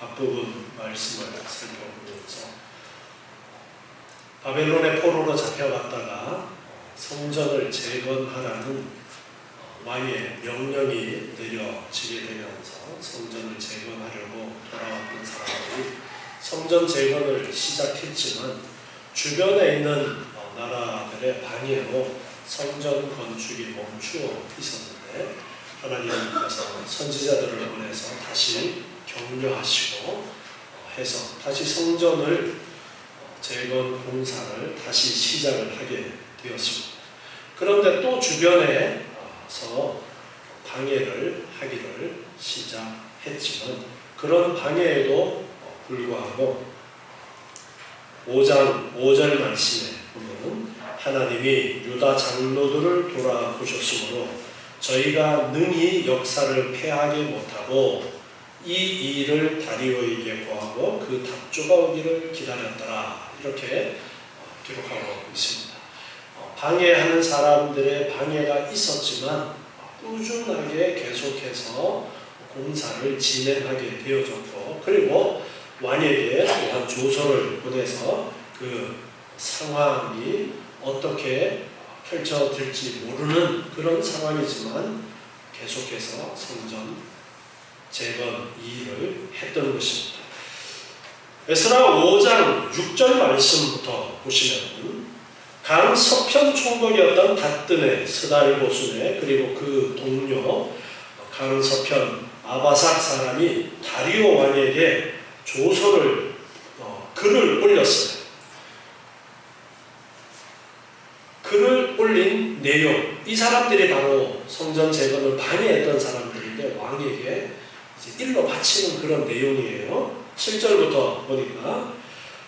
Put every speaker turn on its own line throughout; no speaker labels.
앞부분 말씀을 살펴보면서 바벨론의 포로로 잡혀갔다가 성전을 재건하라는 왕의 명령이 내려지게 되면서 성전을 재건하려고 돌아왔던 사람들이 성전 재건을 시작했지만 주변에 있는 나라들의 방해로 성전 건축이 멈추어 있었는데 하나님께서 선지자들을 보내서 다시 격려하시고 해서 다시 성전을 재건 공사를 다시 시작을 하게 되었습니다. 그런데 또 주변에서 방해를 하기를 시작했지만 그런 방해에도 불구하고 5장 5절 말씀에 보면 하나님이 유다 장로들을 돌아보셨으므로 저희가 능히 역사를 패하게 못하고 이 일을 다리오에게 고하고 그 답조가 오기를 기다렸더라. 이렇게 기록하고 있습니다. 방해하는 사람들의 방해가 있었지만 꾸준하게 계속해서 공사를 진행하게 되어졌고 그리고 왕에게 또한 조서를 보내서 그 상황이 어떻게 펼쳐질지 모르는 그런 상황이지만 계속해서 성전 재건 이 일을 했던 것입니다. 에스라 5장 6절 말씀부터 보시면 강 서편 총독이었던 닷든의 스달보순의 그리고 그 동료 강 서편 아바삭 사람이 다리오 왕에게 조서를 글을 올렸어요. 글을 올린 내용, 이 사람들이 바로 성전 재건을 방해했던 사람들인데 왕에게 이제 일러 바치는 그런 내용이에요. 7절부터 보니까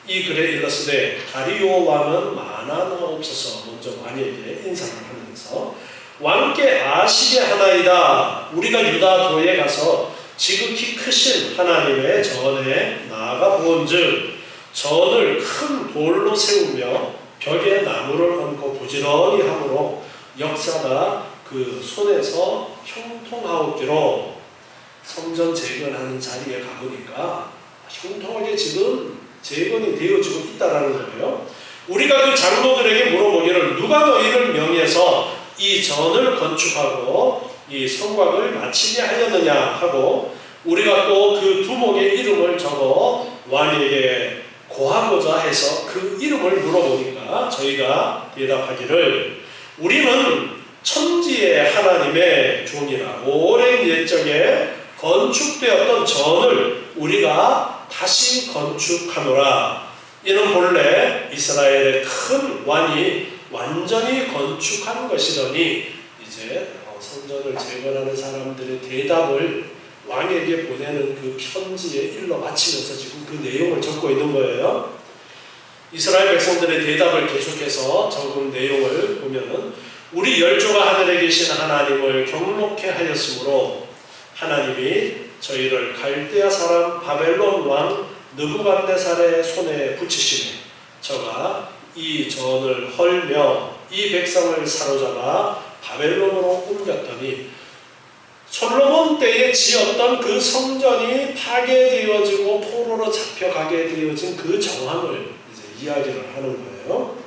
이 글에 일렀으되 다리오 왕은 만하나옵소서. 먼저 왕에게 인사를 하면서 왕께 아시게 하나이다. 우리가 유다도에 가서 지극히 크신 하나님의 전에 나아가 본즉 전을 큰 돌로 세우며 벽에 나무를 얹고 부지런히 함으로 역사가 그 손에서 형통하옵기로 성전 재건하는 자리에 가보니까 형통하게 지금 재건이 되어지고 있다라는 거예요. 우리가 그 장로들에게 물어보기를 누가 너희를 명해서 이 전을 건축하고 이 성곽을 마치게 하였느냐 하고 우리가 또 그 두목의 이름을 적어 왕에게 고하고자 해서 그 이름을 물어보니까 저희가 대답하기를 우리는 천지의 하나님의 종이라 오랜 옛적에 건축되었던 전을 우리가 다시 건축하노라. 이는 본래 이스라엘의 큰 왕이 완전히 건축한 것이더니 이제 성전을 재건하는 사람들의 대답을 왕에게 보내는 그 편지에 일러 바치면서 지금 그 내용을 적고 있는 거예요. 이스라엘 백성들의 대답을 계속해서 적은 내용을 보면은 우리 열조가 하늘에 계신 하나님을 경록케 하였으므로 하나님이 저희를 갈대아 사람 바벨론 왕 느부갓네살의 손에 붙이시니 저가 이 전을 헐며 이 백성을 사로잡아 바벨론으로 옮겼더니 솔로몬 때에 지었던 그 성전이 파괴되어지고 포로로 잡혀가게 되어진 그 정황을 이제 이야기를 하는 거예요.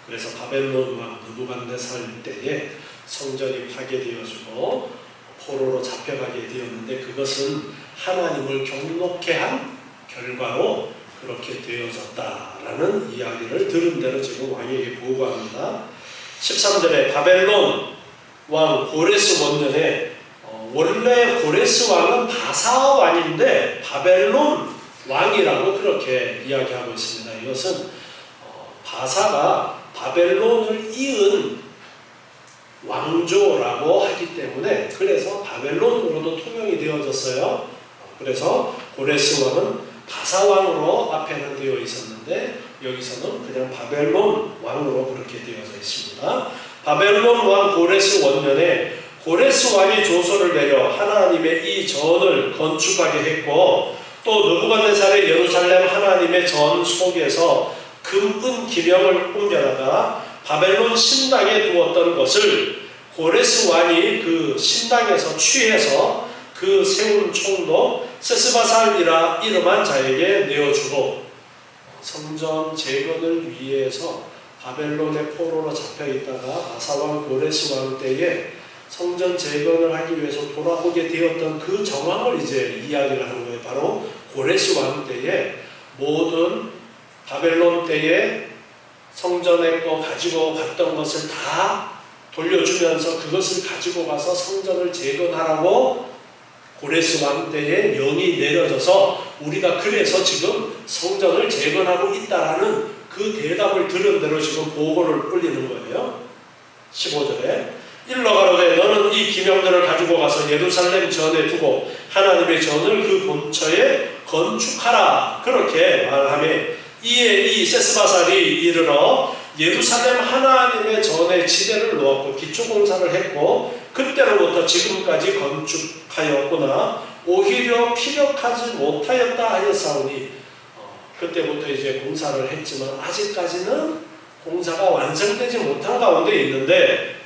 그래서 바벨론 왕 느부갓네살 때에 성전이 파괴되어지고 포로로 잡혀가게 되었는데 그것은 하나님을 경록케 한 결과로 그렇게 되어졌다라는 이야기를 들은 대로 지금 왕에게 보고합니다. 13절에 바벨론 왕 고레스 원년에 원래 고레스 왕은 바사 왕인데 바벨론 왕이라고 그렇게 이야기하고 있습니다. 이것은 바사가 바벨론을 이은 왕조라고 하기 때문에 그래서 바벨론으로도 통용이 되어졌어요. 그래서 고레스 왕은 바사 왕으로 앞에는 되어 있었는데 여기서는 그냥 바벨론 왕으로 그렇게 되어져 있습니다. 바벨론 왕 고레스 원년에 고레스 왕이 조서를 내려 하나님의 이 전을 건축하게 했고 또 느부갓네살의 예루살렘 하나님의 전 속에서 금, 은, 기명을 옮겨다가 바벨론 신당에 두었던 것을 고레스 왕이 그 신당에서 취해서 그 세운 총독 세스바살이라 이름한 자에게 내어주고 성전 재건을 위해서 바벨론의 포로로 잡혀 있다가 바사왕 고레스 왕 때에 성전 재건을 하기 위해서 돌아오게 되었던 그 정황을 이제 이야기를 하는 거예요. 바로 고레스 왕 때에 모든 바벨론 때에 성전에 거 가지고 갔던 것을 다 돌려주면서 그것을 가지고 가서 성전을 재건하라고 고레스 왕 때에 명이 내려져서 우리가 그래서 지금 성전을 재건하고 있다라는 그 대답을 들은 대로 지금 보고를 올리는 거예요. 15절에 일러 가로되 너는 이 기명들을 가지고 가서 예루살렘 전에 두고 하나님의 전을 그 본처에 건축하라. 그렇게 말하며 이에 이 세스바살이 이르러 예루살렘 하나님의 전에 지대를 놓았고 기초공사를 했고 그때로부터 지금까지 건축하였구나 오히려 피력하지 못하였다 하였사오니 그때부터 이제 공사를 했지만 아직까지는 공사가 완성되지 못한 가운데 있는데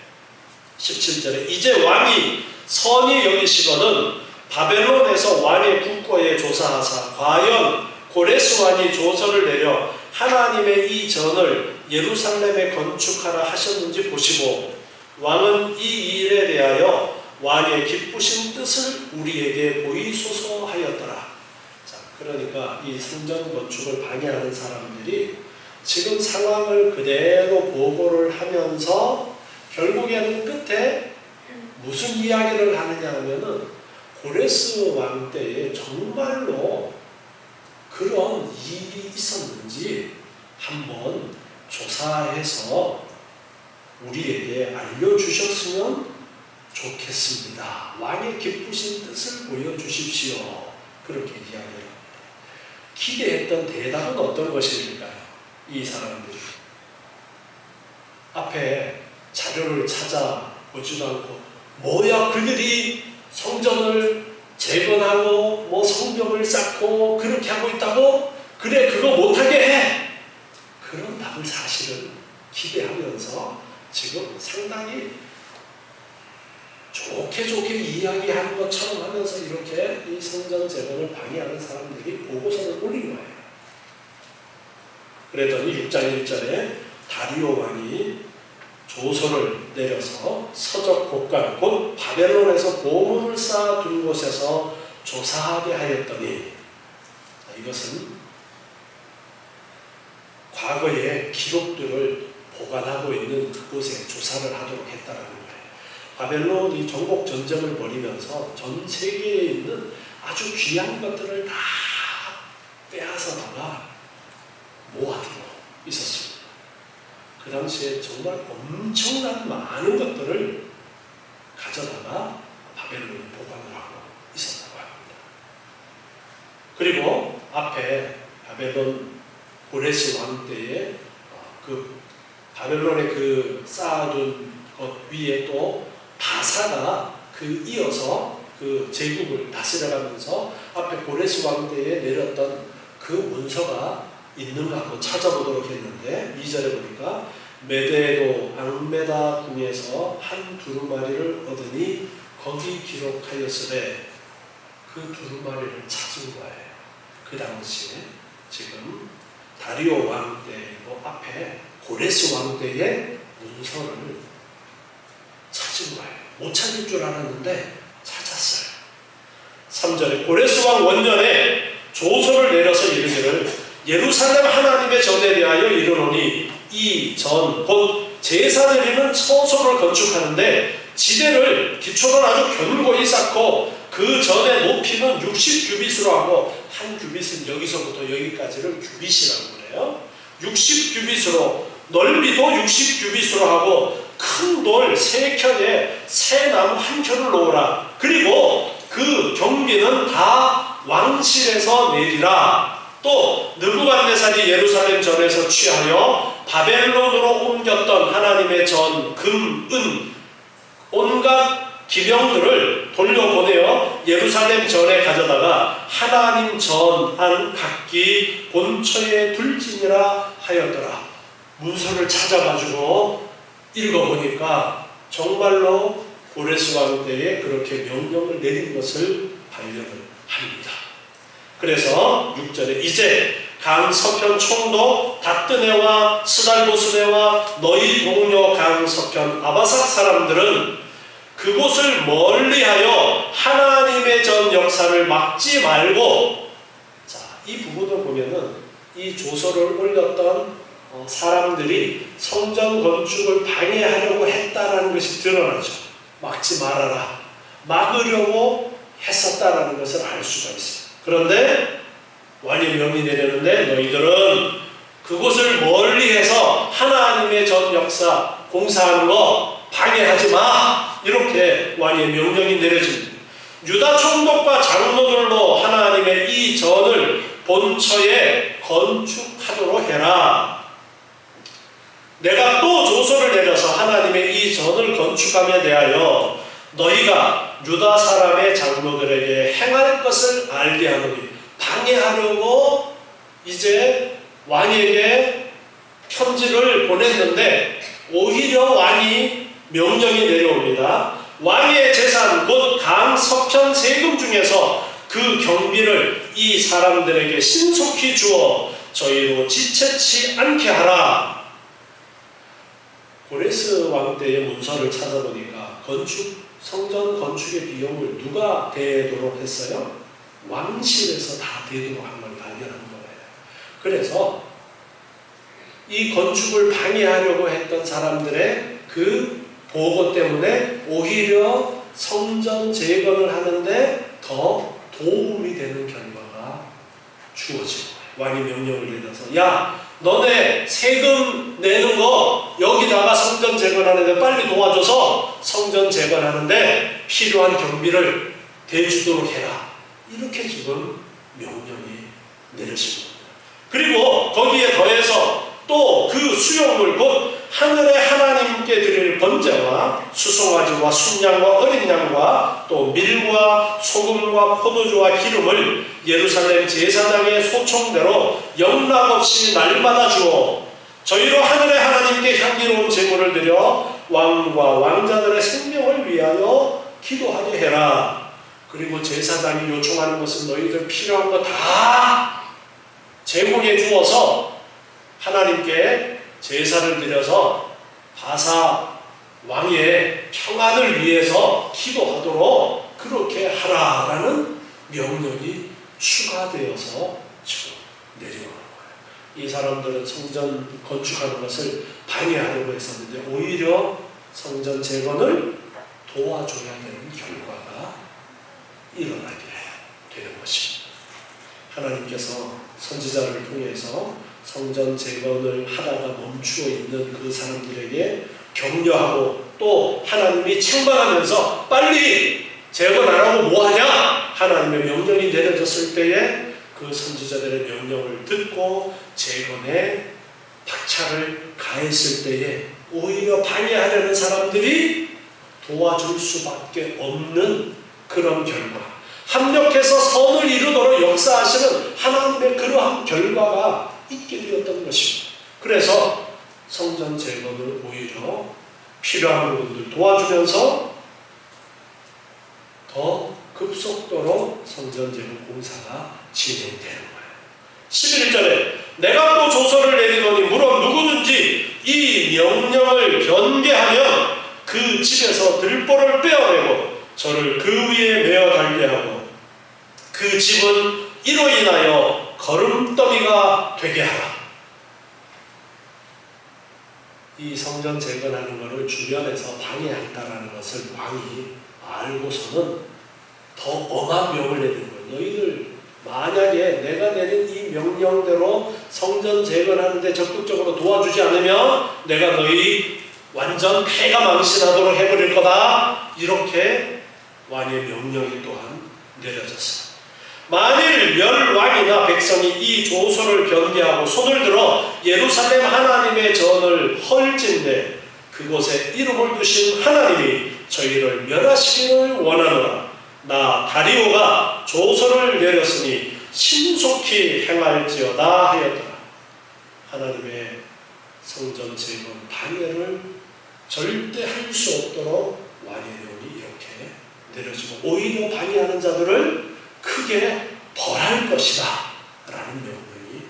17절에 이제 왕이 선히 여기시거든 바벨론에서 왕의 국고에 조사하사 과연 고레스 왕이 조서를 내려 하나님의 이 전을 예루살렘에 건축하라 하셨는지 보시고 왕은 이 일에 대하여 왕의 기쁘신 뜻을 우리에게 보이소서 하였더라. 자, 그러니까 이 성전 건축을 방해하는 사람들이 지금 상황을 그대로 보고를 하면서 결국에는 끝에 무슨 이야기를 하느냐 하면은 고레스 왕 때에 정말로 그런 일이 있었는지 한번 조사해서 우리에게 알려주셨으면 좋겠습니다. 왕의 기쁘신 뜻을 보여주십시오. 그렇게 이야기합니다. 기대했던 대답은 어떤 것일까요? 이 사람들이 앞에 자료를 찾아보지도 않고 뭐야 그들이 성전을 재건하고 뭐 성벽을 쌓고 그렇게 하고 있다고? 그래 그거 못하게 해! 그런 답을 사실은 기대하면서 지금 상당히 좋게 이야기하는 것처럼 하면서 이렇게 이 성전 재건을 방해하는 사람들이 보고서를 올린 거예요. 그랬더니 6장 1절에 다리오 왕이 조서를 내려서 서적 곡간 곧 바벨론에서 보물을 쌓아둔 곳에서 조사하게 하였더니 이것은 과거의 기록들을 보관하고 있는 그곳에 조사를 하도록 했다는 거예요. 바벨론이 전국 전쟁을 벌이면서 전 세계에 있는 아주 귀한 것들을 다 빼앗아다가 모아두고 있었습니다. 그 당시에 정말 엄청난 많은 것들을 가져다가 바벨론이 보관을 하고 있었다고 합니다. 그리고 앞에 바벨론 고레스 왕 때에 그 바벨론의 그 쌓아둔 것 위에 또 바사가 그 이어서 그 제국을 다스려가면서 앞에 고레스 왕 때에 내렸던 그 문서가 있는가 한번 찾아보도록 했는데 2절에 보니까 메데도 앙메다 궁에서 한 두루마리를 얻으니 거기 기록하였으되 그 두루마리를 찾은 거예요. 그 당시에 지금 다리오 왕 때이고 앞에 고레스 왕 때의 문서를 찾은 거예요. 못 찾을 줄 알았는데 찾았어요. 3절에 고레스 왕 원년에 조서를 내려서 이르기를 예루살렘 하나님의 전에 대하여 이르노니 이 전 곧 제사 드리는 처소를 건축하는데 지대를 기초를 아주 견고히 쌓고 그 전의 높이는 60규빗으로 하고 한 규빗은 여기서부터 여기까지를 규빗이라고 그래요. 60규빗으로 넓이도 60규빗으로 하고 큰 돌 3켠에 새 나무 1켠을 놓으라. 그리고 그 경비는 다 왕실에서 내리라. 또 느부갓네살이 예루살렘 전에서 취하여 바벨론으로 옮겼던 하나님의 전, 금, 은 온갖 기명들을 돌려보내어 예루살렘 전에 가져다가 하나님 전 안 각기 본처에 둘지니라 하였더라. 문서를 찾아가지고 읽어보니까 정말로 고레스 왕 때에 그렇게 명령을 내린 것을 발견을 합니다. 그래서 6절에 이제 강 서편 총독 다뜨네와 스달보스네와 너희 동료 강 서편 아바삭 사람들은 그곳을 멀리하여 하나님의 전 역사를 막지 말고, 자, 이 부분을 보면은 이 조서를 올렸던 사람들이 성전 건축을 방해하려고 했다라는 것이 드러나죠. 막지 말아라, 막으려고 했었다라는 것을 알 수가 있어요. 그런데 왕의 명이 내렸는데 너희들은 그곳을 멀리해서 하나님의 전 역사 공사하는 거 방해하지 마, 이렇게 왕의 명령이 내려집니다. 유다 총독과 장로들로 하나님의 이 전을 본처에 건축하도록 해라. 내가 또 조서를 내려서 하나님의 이 전을 건축함에 대하여 너희가 유다 사람의 장로들에게 행할 것을 알게 하노니, 방해하려고 이제 왕에게 편지를 보냈는데 오히려 왕이 명령이 내려옵니다. 왕의 재산 곧 강 서편 세금 중에서 그 경비를 이 사람들에게 신속히 주어 저희로 지체치 않게 하라. 고레스 왕 때의 문서를 찾아보니까 성전 건축의 비용을 누가 대도록 했어요? 왕실에서 다 대도록 한 걸 발견한 거예요. 그래서 이 건축을 방해하려고 했던 사람들의 그 보고 때문에 오히려 성전 재건을 하는데 더 도움이 되는 결과가 주어지고, 왕이 명령을 내려서 야, 너네 세금 내는 거 여기다가 성전 재건하는데 빨리 도와줘서 성전 재건하는데 필요한 경비를 대주도록 해라, 이렇게 지금 명령이 내려진 겁니다. 그리고 거기에 더해서 또 그 수용물 곧 하늘의 하나님께 드릴 번제와 수송아지와 순양과 어린 양과 또 밀과 소금과 포도주와 기름을 예루살렘 제사장의 소총대로 영락없이 날마다 주어 저희로 하늘의 하나님께 향기로운 제물을 드려 왕과 왕자들의 생명을 위하여 기도하게 해라. 그리고 제사장이 요청하는 것은 너희들 필요한 거 다 제공해 주어서 하나님께 제사를 드려서 바사 왕의 평안을 위해서 기도하도록 그렇게 하라라는 명령이 추가되어서 지금 내려오는 거예요. 이 사람들은 성전 건축하는 것을 방해하려고 했었는데 오히려 성전 재건을 도와줘야 되는 결과가 일어나게 되는 것입니다. 하나님께서 선지자를 통해서 성전 재건을 하다가 멈추어 있는 그 사람들에게 격려하고 또 하나님이 책망하면서 빨리 재건하라고 뭐하냐? 하나님의 명령이 내려졌을 때에 그 선지자들의 명령을 듣고 재건에 박차를 가했을 때에 오히려 방해하려는 사람들이 도와줄 수밖에 없는 그런 결과, 합력해서 선을 이루도록 역사하시는 하나님의 그러한 결과가 있게 되었던 것입니다. 그래서 성전 재건을 오히려 필요한 부분들 도와주면서 더 급속도로 성전 재건 공사가 진행되는 거예요. 11절에 내가 또 조서를 내리더니 물론 누구든지 이 명령을 변개하면 그 집에서 들보를 빼어내고 저를 그 위에 메어 달게 하고 그 집은 이로 인하여 걸음더미가 되게 하라. 이 성전 재건하는 것을 주변에서 방해한다라는 것을 왕이 알고서는 더 엄한 명을 내린 거예요. 너희들 만약에 내가 내린 이 명령대로 성전 재건하는데 적극적으로 도와주지 않으면 내가 너희 완전 폐가 망신하도록 해버릴 거다. 이렇게 왕의 명령이 또한 내려졌어요. 만일 열 왕이나 백성이 이 조서를 변개하고 손을 들어 예루살렘 하나님의 전을 헐진대 그곳에 이름을 두신 하나님이 저희를 멸하시기를 원하노라. 나 다리오가 조서를 내렸으니 신속히 행할지어다 하였더라. 하나님의 성전 재건 방해를 절대 할 수 없도록 왕의 명이 이렇게 내려지고 오히려 방해하는 자들을 크게 벌할 것이다 라는 명령이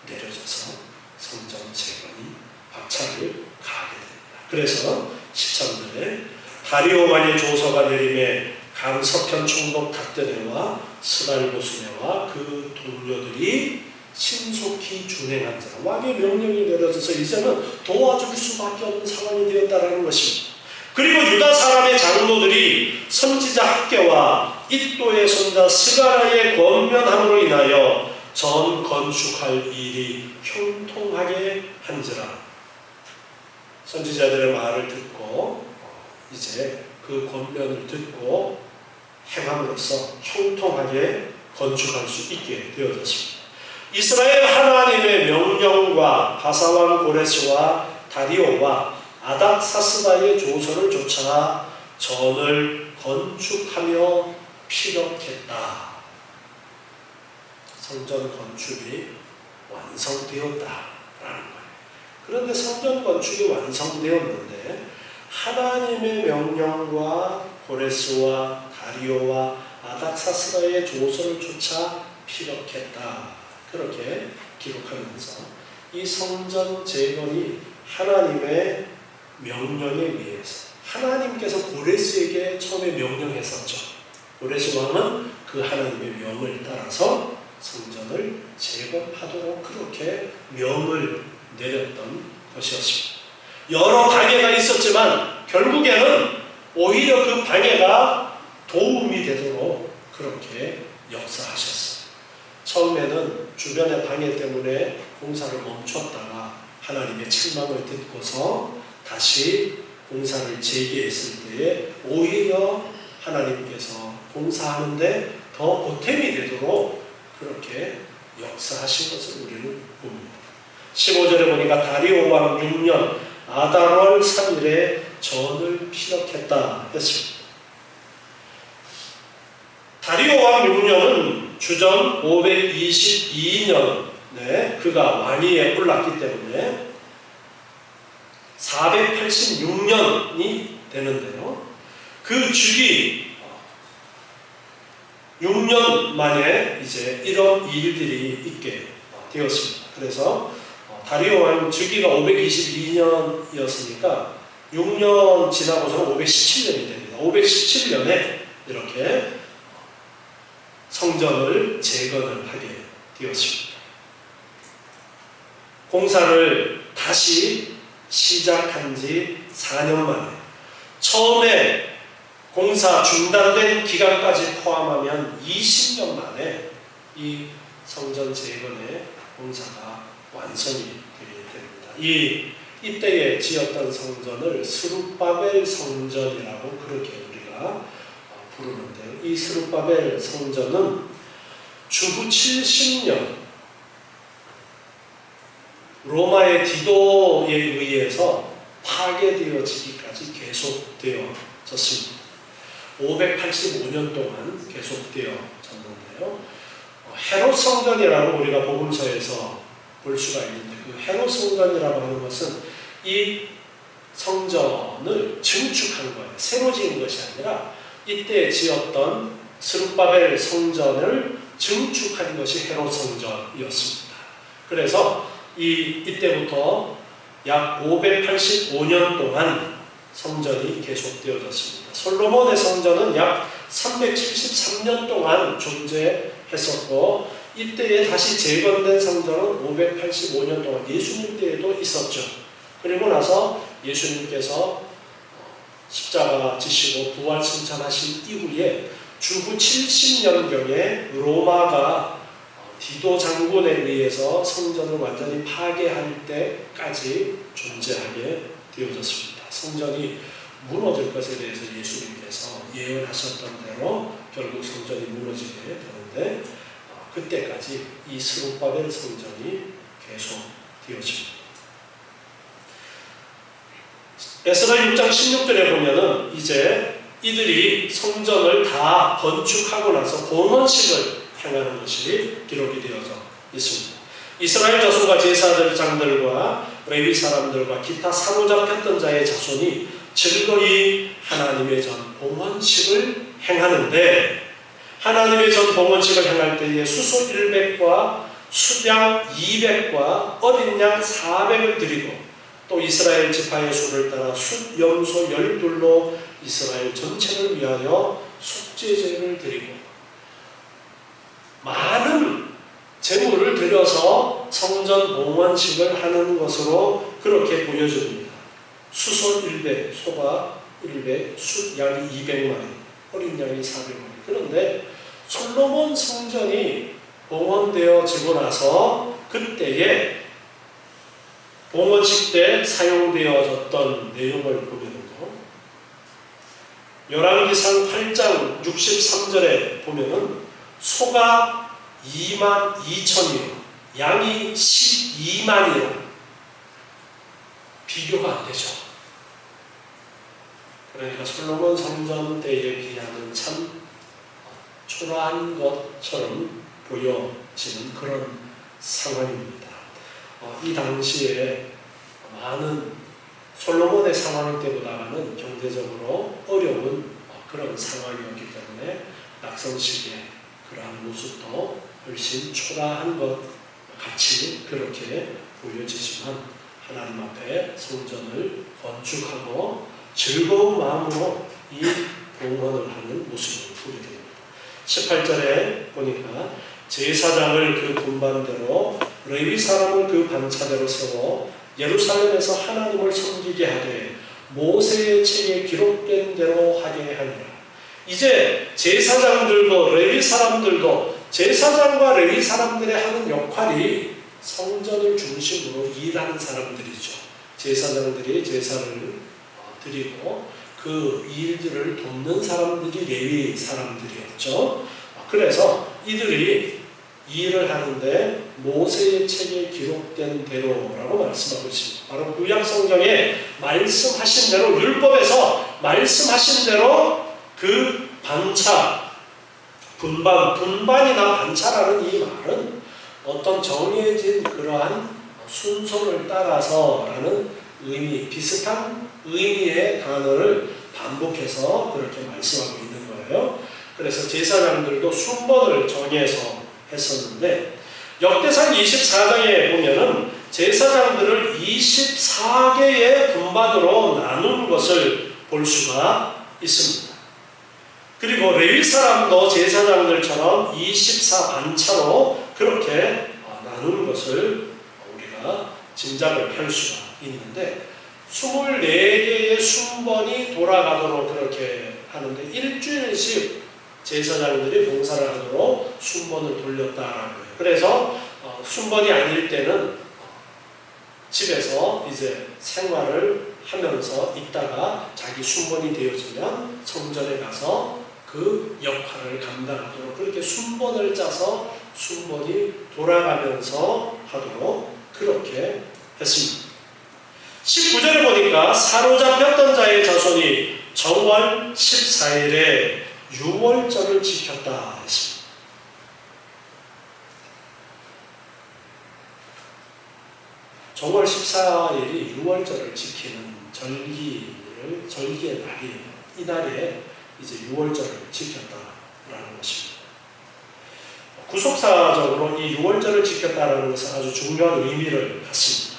내려져서 성전 재건이 박차를 가하게 됩니다. 그래서 13절에 다리오 왕의 조서가 내림에 강석현 총독 닥드네와 스달보스네와 그 동료들이 신속히 준행한 자라. 왕의 명령이 내려져서 이제는 도와줄 수밖에 없는 상황이 되었다라는 것입니다. 그리고 유다 사람의 장로들이 선지자 학개와 id도의 손자 스가랴의 권면함으로 인하여 전 건축할 일이 형통하게 한지라. 선지자들의 말을 듣고 이제 그 권면을 듣고 행함으로써 형통하게 건축할 수 있게 되어졌습니다. 이스라엘 하나님의 명령과 바사왕 고레스와 다리오와 아닥사스다의 조서를 좇아 전을 건축하며 피력했다. 성전 건축이 완성되었다라는 거예요. 그런데 성전 건축이 완성되었는데 하나님의 명령과 고레스와 다리오와 아닥사스다의 조서를 좇아 피력했다. 그렇게 기록하면서 이 성전 재건이 하나님의 명령에 의해서 하나님께서 고레스에게 처음에 명령했었죠. 고레스 왕은 그 하나님의 명을 따라서 성전을 재건하도록 그렇게 명을 내렸던 것이었습니다. 여러 방해가 있었지만 결국에는 오히려 그 방해가 도움이 되도록 그렇게 역사하셨어요. 처음에는 주변의 방해 때문에 공사를 멈췄다가 하나님의 책망을 듣고서 다시 공사를 재개했을 때에 오히려 하나님께서 공사하는데 더 보탬이 되도록 그렇게 역사하신 것을 우리는 봅니다. 15절에 보니까 다리오 왕 6년 아달월 3일에 전을 피력했다 했습니다. 다리오 왕 6년은 주전 522년에 그가 왕위에 올랐기 때문에 486년이 되는데요. 그 주기 6년 만에 이제 이런 일들이 있게 되었습니다. 그래서 다리오 왕 주기가 522년이었으니까 6년 지나고서는 517년이 됩니다. 517년에 이렇게 성전을 재건을 하게 되었습니다. 공사를 다시 시작한 지 4년 만에 처음에 공사 중단된 기간까지 포함하면 20년 만에 이 성전 재건의 공사가 완성이 되게 됩니다. 이때에 지었던 성전을 스룹바벨 성전이라고 그렇게 우리가 부르는데요. 이 스룹바벨 성전은 주후 70년 로마의 디도에 의해서 파괴되어지기까지 계속되어졌습니다. 585년 동안 계속되어졌는데요. 헤롯 성전이라고 우리가 복음서에서 볼 수가 있는데 그 헤롯 성전이라고 하는 것은 이 성전을 증축한 거예요. 새로 지은 것이 아니라 이때 지었던 스룹바벨 성전을 증축한 것이 헤롯 성전이었습니다. 그래서 이때부터 약 585년 동안 성전이 계속되어졌습니다. 솔로몬의 성전은 약 373년 동안 존재했었고 이때에 다시 재건된 성전은 585년 동안 예수님 때에도 있었죠. 그리고 나서 예수님께서 십자가 지시고 부활 승천하신 이후에 주후 70년경에 로마가 디도 장군에 의해서 성전을 완전히 파괴할 때까지 존재하게 되어졌습니다. 성전이 무너질 것에 대해서 예수님께서 예언하셨던 대로 결국 성전이 무너지게 되는데 그때까지 이 스룹바벨 성전이 계속 되어집니다. 에스라 6장 16절에 보면은 이제 이들이 성전을 다 건축하고 나서 봉헌식을 행하는 것이 기록이 되어져 있습니다. 이스라엘 자손과 제사장들과 레위 사람들과 기타 사로잡혔던 자의 자손이 즐거이 하나님의 전 봉헌식을 행하는데 하나님의 전 봉헌식을 행할 때에 수소 100과 수양 200과 어린 양 400을 드리고 또 이스라엘 지파의 수를 따라 숫염소 12로 이스라엘 전체를 위하여 속죄제를 드리고 많은 제물을 드려서 성전 봉헌식을 하는 것으로 그렇게 보여집니다. 수소 100, 소가 100, 숫양이 200마리, 어린 양이 400마리. 그런데 솔로몬 성전이 봉헌되어지고 나서 그때에 봉헌식 때 사용되어졌던 내용을 보면은요, 열왕기상 8장 63절에 보면은 소가 22,000이요, 양이 12만이요. 비교가 안 되죠. 그러니까 솔로몬 성전 때에 비하면 참 초라한 것처럼 보여지는 그런 상황입니다. 이 당시에 많은 솔로몬의 상황 때보다는 경제적으로 어려운 그런 상황이었기 때문에 낙성식의 그러한 모습도 훨씬 초라한 것 같이 그렇게 보여지지만 하나님 앞에 성전을 건축하고 즐거운 마음으로 이 봉헌을 하는 모습을 보게 됩니다. 18절에 보니까 제사장을 그 분반대로 레위 사람을 그 반차대로 세워 예루살렘에서 하나님을 섬기게 하되 모세의 책에 기록된 대로 하게 하니라. 이제 제사장들도 레위 사람들도 제사장과 레위 사람들의 하는 역할이 성전을 중심으로 일하는 사람들이죠. 제사장들이 제사를 드리고 그 일들을 돕는 사람들이 레위 사람들이었죠. 그래서 이들이 일을 하는데 모세의 책에 기록된 대로라고 말씀하고 있습니다. 바로 구약 성경에 말씀하신 대로, 율법에서 말씀하신 대로 그 반차, 분반이나 반차라는 이 말은 어떤 정해진 그러한 순서를 따라서라는 의미, 비슷한 의미의 단어를 반복해서 그렇게 말씀하고 있는 거예요. 그래서 제사장들도 순번을 정해서 했었는데 역대상 24장에 보면은 제사장들을 24개의 분반으로 나눈 것을 볼 수가 있습니다. 그리고 레위 사람도 제사장들처럼 24반차로 그렇게 나눈 것을 우리가 짐작을 할 수가 있는데 24개의 순번이 돌아가도록 그렇게 하는데 일주일씩 제사장들이 봉사를 하도록 순번을 돌렸다라고 해요. 그래서 순번이 아닐 때는 집에서 이제 생활을 하면서 있다가 자기 순번이 되어지면 성전에 가서 그 역할을 감당하도록 그렇게 순번을 짜서 순번이 돌아가면서 하도록 그렇게 했습니다. 19절에 보니까 사로잡혔던 자의 자손이 정월 14일에 유월절을 지켰다 했습니다. 정월 14일이 유월절을 지키는 절기의 날이에요. 이 날에 이제 유월절을 지켰다라는 것입니다. 구속사적으로 이 유월절을 지켰다라는 것은 아주 중요한 의미를 갖습니다.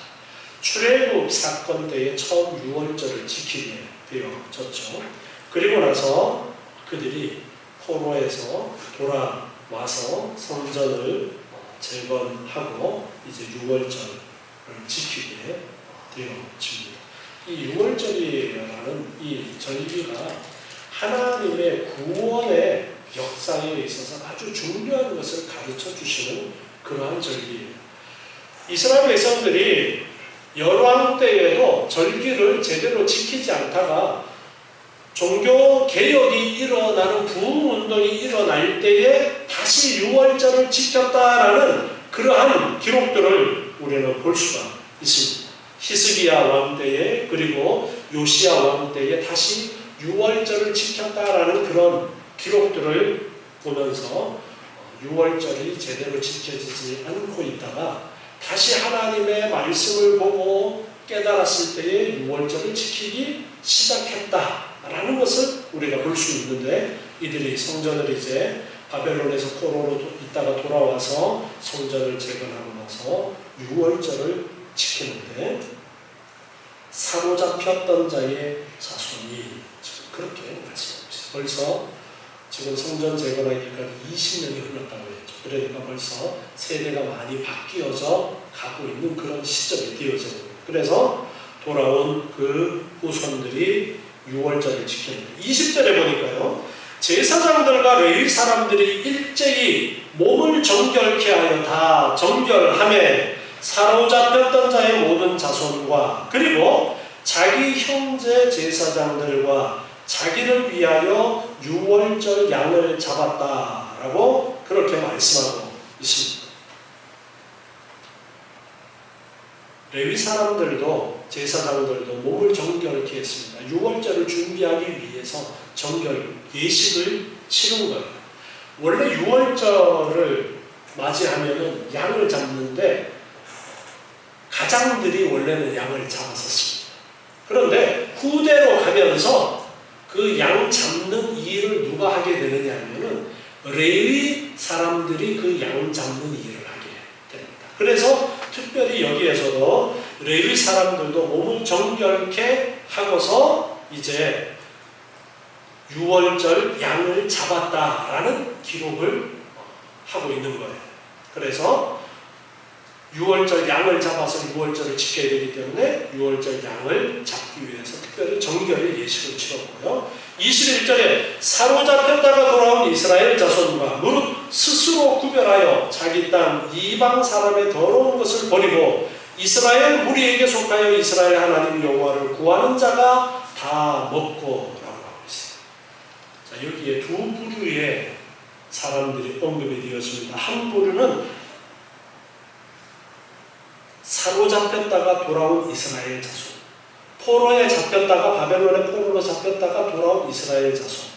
출애굽 사건 때에 처음 유월절을 지키게 되어졌죠. 그리고 나서 그들이 포로에서 돌아와서 성전을 재건하고 이제 유월절을 지키게 되어집니다. 이 유월절이라는 이 절기가 하나님의 구원의 역사에 있어서 아주 중요한 것을 가르쳐 주시는 그러한 절기예요. 이스라엘 백성들이 열왕 때에도 절기를 제대로 지키지 않다가 종교 개혁이 일어나는 부흥운동이 일어날 때에 다시 유월절을 지켰다라는 그러한 기록들을 우리는 볼 수가 있습니다. 히스기야 왕 때에 그리고 요시야 왕 때에 다시 유월절을 지켰다라는 그런 기록들을 보면서 유월절이 제대로 지켜지지 않고 있다가 다시 하나님의 말씀을 보고 깨달았을 때에 유월절을 지키기 시작했다라는 것을 우리가 볼 수 있는데 이들이 성전을 이제 바벨론에서 포로로 있다가 돌아와서 성전을 재건하고 나서 유월절을 지키는데 사로잡혔던 자의 자손이 지금 그렇게 말씀하고 있어요. 벌써 지금 성전 재건하기까지 20년이 흘렀다고 했죠. 그러니까 벌써 세대가 많이 바뀌어져 가고 있는 그런 시점이 되어져 있는 거예요. 그래서 돌아온 그 후손들이 유월절을 지켰는데 20절에 보니까요. 제사장들과 레위 사람들이 일제히 몸을 정결케 하여 다 정결함에 사로잡혔던 자의 모든 자손과 그리고 자기 형제 제사장들과 자기를 위하여 유월절 양을 잡았다라고 그렇게 말씀하고 있습니다. 레위 사람들도 제사장들도 몸을 정결케 했습니다. 유월절을 준비하기 위해서 정결 예식을 치른 거예요. 원래 유월절을 맞이하면은 양을 잡는데 가장들이 원래는 양을 잡았었습니다. 그런데 후대로 가면서 그 양 잡는 일을 누가 하게 되느냐 하면은 레위 사람들이 그 양 잡는 일을 하게 됩니다. 그래서 특별히 여기에서도 레위 사람들도 몸을 정결케 하고서 이제 유월절 양을 잡았다라는 기록을 하고 있는 거예요. 그래서 유월절 양을 잡아서 유월절을 지켜야 되기 때문에 유월절 양을 잡기 위해서 특별히 정결의 예식을 치렀고요. 21절에 사로잡혔다가 돌아온 이스라엘 자손과 무릇 스스로 구별하여 자기 땅 이방 사람의 더러운 것을 버리고 이스라엘 무리에게 속하여 이스라엘 하나님 여호와를 구하는 자가 다 먹고 라고 하고 있어요. 자, 여기에 두 부류의 사람들이 언급이 되었습니다. 한 부류는 사로잡혔다가 돌아온 이스라엘 자손, 포로에 잡혔다가 바벨론의 포로로 잡혔다가 돌아온 이스라엘 자손,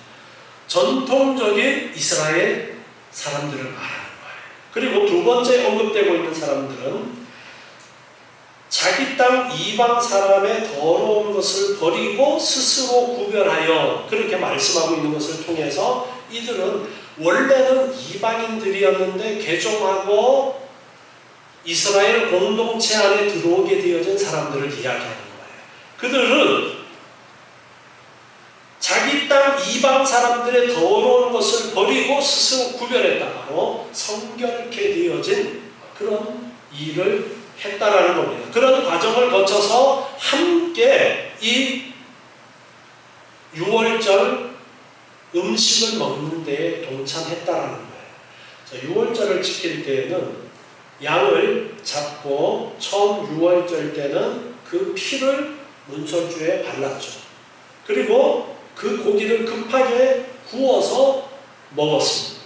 전통적인 이스라엘 사람들을 말하는 거예요. 그리고 두 번째 언급되고 있는 사람들은 자기 땅 이방 사람의 더러운 것을 버리고 스스로 구별하여 그렇게 말씀하고 있는 것을 통해서 이들은 원래는 이방인들이었는데 개종하고 이스라엘 공동체 안에 들어오게 되어진 사람들을 이야기하는 거예요. 그들은 자기 땅 이방 사람들의 더러운 것을 버리고 스스로 구별했다. 바로 성결케 되어진 그런 일을 했다라는 겁니다. 그런 과정을 거쳐서 함께 이 유월절 음식을 먹는 데에 동참했다라는 거예요. 자, 유월절을 지킬 때에는 양을 잡고 처음 유월절 때는 그 피를 문설주에 발랐죠. 그리고 그 고기를 급하게 구워서 먹었습니다.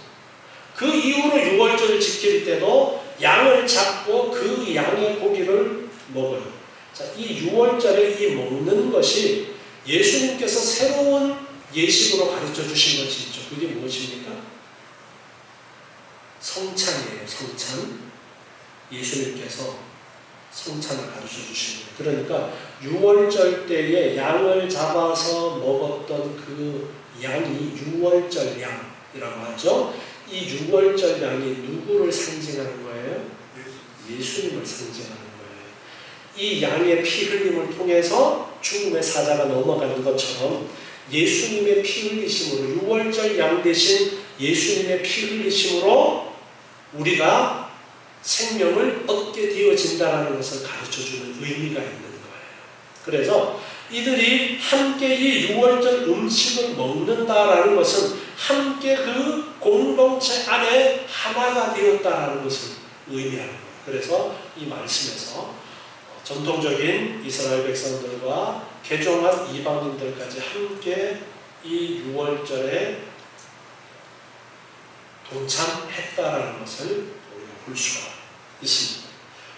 그 이후로 유월절을 지킬 때도 양을 잡고 그 양의 고기를 먹어요. 자, 이 유월절에 이 먹는 것이 예수님께서 새로운 예식으로 가르쳐 주신 것이 있죠. 그게 무엇입니까? 성찬이에요. 성찬. 예수님께서 성찬을 가르쳐 주신 거예요. 그러니까 유월절 때에 양을 잡아서 먹었던 그 양이 유월절 양이라고 하죠. 이 유월절 양이 누구를 상징하는 거예요? 예수님을 상징하는 거예요. 이 양의 피 흘림을 통해서 죽음의 사자가 넘어가는 것처럼 예수님의 피 흘리심으로 유월절 양 대신 예수님의 피 흘리심으로 우리가 생명을 얻게 되어진다는 것을 가르쳐주는 의미가 있는 거예요. 그래서 이들이 함께 이 유월절 음식을 먹는다라는 것은 함께 그 공동체 안에 하나가 되었다라는 것을 의미하는 거예요. 그래서 이 말씀에서 전통적인 이스라엘 백성들과 개종한 이방인들까지 함께 이 유월절에 동참했다라는 것을 우리가 볼 수가 있습니다.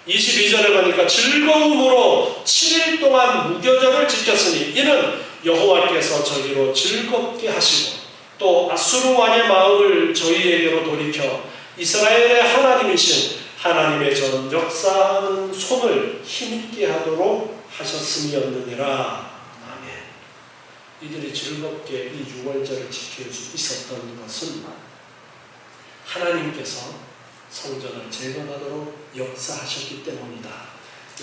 22절에 보니까 즐거움으로 7일 동안 무교절을 지켰으니 이는 여호와께서 저희로 즐겁게 하시고 또 아수르 왕의 마음을 저희에게로 돌이켜 이스라엘의 하나님이신 하나님의 전 역사하는 손을 힘있게 하도록 하셨음이었느니라. 아멘. 이들이 즐겁게 이 유월절을 지킬 수 있었던 것은 하나님께서 성전을 재건하도록 역사하셨기 때문이다.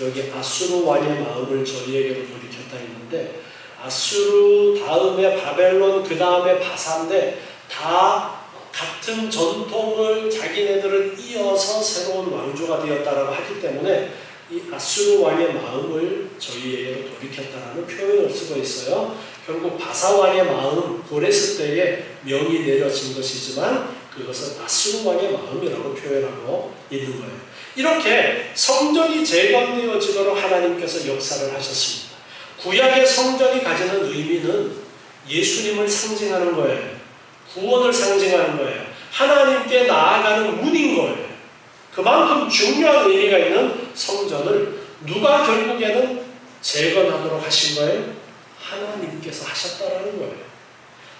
여기 아수르 왕의 마음을 저희에게로 돌이켰다 했는데 아수르 다음에 바벨론 그 다음에 바사인데 다 같은 전통을 자기네들은 이어서 새로운 왕조가 되었다라고 하기 때문에 이 아수르 왕의 마음을 저희에게로 돌이켰다라는 표현을 쓰고 있어요. 결국 바사 왕의 마음 고레스 때에 명이 내려진 것이지만 그것은 아수르 왕의 마음이라고 표현하고 있는 거예요. 이렇게 성전이 재건되어지도록 하나님께서 역사를 하셨습니다. 구약의 성전이 가지는 의미는 예수님을 상징하는 거예요. 구원을 상징하는 거예요. 하나님께 나아가는 문인 거예요. 그만큼 중요한 의미가 있는 성전을 누가 결국에는 재건하도록 하신 거예요? 하나님께서 하셨다라는 거예요.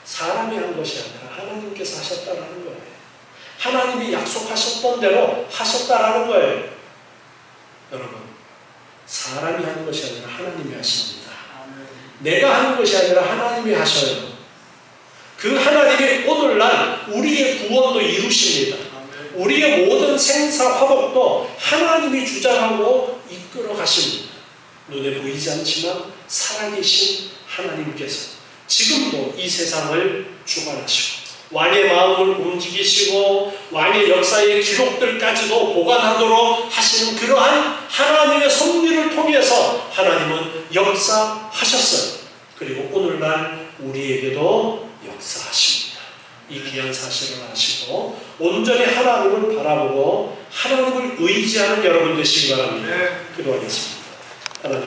사람이 한 것이 아니라 하나님께서 하셨다라는 거예요. 하나님이 약속하셨던 대로 하셨다라는 거예요. 여러분, 사람이 하는 것이 아니라 하나님이 하십니다. 내가 하는 것이 아니라 하나님이 하셔요. 그 하나님이 오늘날 우리의 구원도 이루십니다. 우리의 모든 생사 화복도 하나님이 주장하고 이끌어 가십니다. 눈에 보이지 않지만 살아계신 하나님께서 지금도 이 세상을 주관하시고 왕의 마음을 움직이시고 왕의 역사의 기록들까지도 보관하도록 하시는 그러한 하나님의 섭리를 통해서 하나님은 역사하셨어요. 그리고 오늘날 우리에게도 역사하십니다. 이 귀한 사실을 아시고 온전히 하나님을 바라보고 하나님을 의지하는 여러분 되시기 바랍니다. 기도하겠습니다. 하나님.